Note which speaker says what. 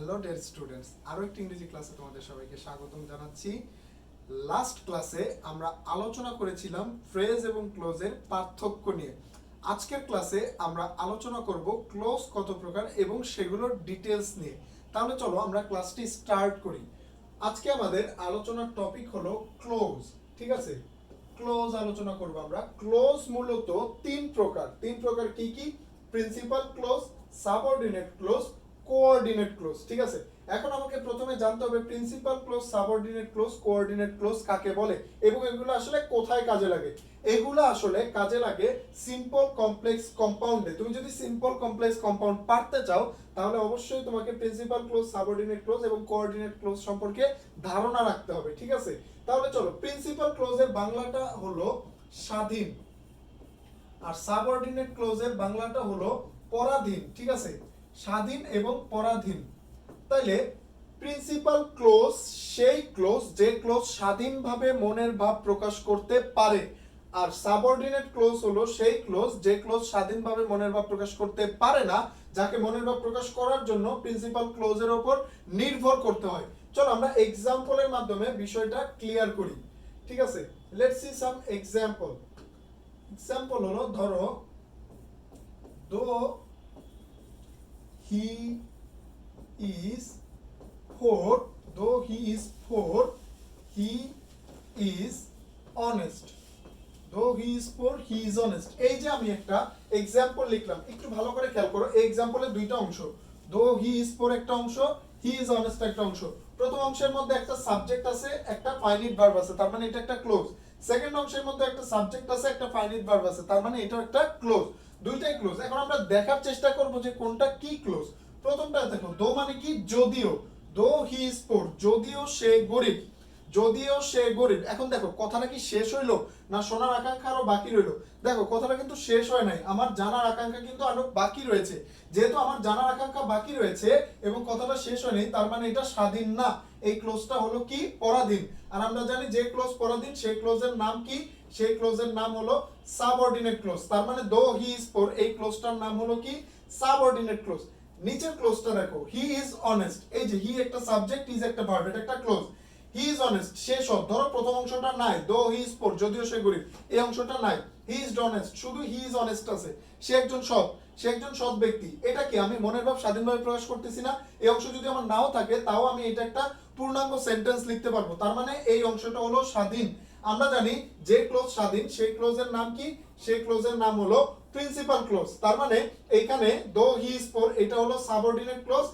Speaker 1: Hello dear students, আরও একটি ইংরেজি ক্লাসে তোমাদের সবাইকে স্বাগতম জানাচ্ছি। লাস্ট ক্লাসে আমরা আলোচনা করেছিলাম ফ্রেজ এবং ক্লোজের পার্থক্য নিয়ে। আজকের ক্লাসে আমরা আলোচনা করব ক্লোজ কত প্রকার এবং সেগুলোর ডিটেলস নিয়ে। তাহলে চলো আমরা ক্লাসটি স্টার্ট করি। আজকে আমাদের আলোচনার টপিক হলো ক্লোজ। ঠিক আছে, ক্লোজ আলোচনা করব আমরা। ক্লোজ মূলত তিন প্রকার কি কি? Principal clause, subordinate clause, coordinate close. ঠিক আছে, এখন আমাকে প্রথমে জানতে হবে principal clause, subordinate clause, coordinate close কাকে বলে এবং এগুলো আসলে কোথায় কাজে লাগে। এগুলো আসলে কাজে লাগে সিম্পল কমপ্লেক্স কম্পাউন্ডে। তুমি যদি সিম্পল কমপ্লেক্স কম্পাউন্ড পারতে চাও তাহলে অবশ্যই তোমাকে প্রিন্সিপাল ক্লোজ, সাবঅর্ডিনেট ক্লোজ এবং কোঅর্ডিনেট ক্লোজ সম্পর্কে ধারণা রাখতে হবে। ঠিক আছে, তাহলে চলো, প্রিন্সিপাল ক্লোজের বাংলাটা হলো স্বাধীন আর সাবঅর্ডিনেট ক্লোজের বাংলাটা হলো পরাধীন। ঠিক আছে, স্বাধীন এবং পরাধীন। তাইলে প্রিন্সিপাল ক্লোজ সেই ক্লোজ যে ক্লোজ স্বাধীনভাবে মনের ভাব প্রকাশ করতে পারে, আর সাবঅর্ডিনেট ক্লোজ হলো সেই ক্লোজ যে ক্লোজ স্বাধীনভাবে মনের ভাব প্রকাশ করতে পারে না, যাকে মনের ভাব প্রকাশ করার জন্য প্রিন্সিপাল ক্লোজের উপর নির্ভর করতে হয়। চলো আমরা এক্সাম্পলের মাধ্যমে বিষয়টা ক্লিয়ার করি। ঠিক আছে, let's see some example. Example হলো, ধরো দো he is poor, though he is poor, he is honest. Though he is poor, he is honest. এই যে আমি একটা এক্সাম্পল লিখলাম, একটু ভালো করে খেয়াল করো। এই এক্সাম্পলের দুইটা অংশ, though he is poor একটা অংশ, he is honest একটা অংশ। প্রথম অংশের মধ্যে একটা সাবজেক্ট আছে, একটা ফাইনাইট ভার্ব আছে, তার মানে এটা একটা ক্লোজ। সেকেন্ড অংশের মধ্যে একটা সাবজেক্ট আছে, একটা ফাইনাইট ভার্ব আছে, তার মানে এটা একটা ক্লোজ। দুইটাই ক্লোজ। এখন আমরা দেখার চেষ্টা করব যে কোনটা কি ক্লোজ। প্রথমটা দেখো, দো মানে কি? যদিও। দো হি ইজ পোর, যদিও সে গরিব। যদিও সে গরিব। এখন দেখো কথাটা কি শেষ হইলো না শোনার আকাঙ্ক্ষা আরো বাকি রইলো? দেখো কথাটা কিন্তু শেষ হয় নাই, আমার জানার আকাঙ্ক্ষা কিন্তু আরো বাকি রয়েছে। যেহেতু আমার জানার আকাঙ্ক্ষা বাকি রয়েছে এবং কথাটা শেষ হয়নি, তার মানে এটা স্বাধীন না। এই ক্লোজটা হলো কি? পরাধীন। আর আমরা জানি যে ক্লোজ পরাধীন সেই ক্লোজের নাম কি? সেই ক্লোজের নাম হলো সাবঅর্ডিনেট ক্লোজ। তার মানে দো হি ইজ পোর এই ক্লোজটার নাম হলো কি? Subordinate clause. নিচের ক্লোজটা দেখো, হি ইজ অনেস্ট। এই যে হি একটা সাবজেক্ট, ইজ একটা ভার্ব, এটা একটা ক্লোজ। হি ইজ অনেস্ট, সে সৎ। ধরো প্রথম অংশটা নাই, দো হি ইজ পোর যদিও সে গরিব, এই অংশটা নাই। হি ইজ অনেস্ট, শুধু হি ইজ অনেস্ট আছে। সে একজন সৎ, সে একজন সৎ ব্যক্তি। এটা কি? আমি মনের ভাব স্বাধীনভাবে প্রকাশ করতেছি না। এই অংশ যদি আমার নাও থাকে তাও আমি এটা একটা পূর্ণাঙ্গ সেন্টেন্স লিখতে পারবো। তার মানে এই অংশটা হলো স্বাধীন। আমরা জানি যে ক্লোজ স্বাধীন সেই ক্লোজের নাম কি? সেই ক্লোজের নাম হলো প্রিন্সিপাল ক্লোজ। তার মানে এইখানে দো হি ইজ পোর এটা হলো সাবঅর্ডিনেট ক্লোজ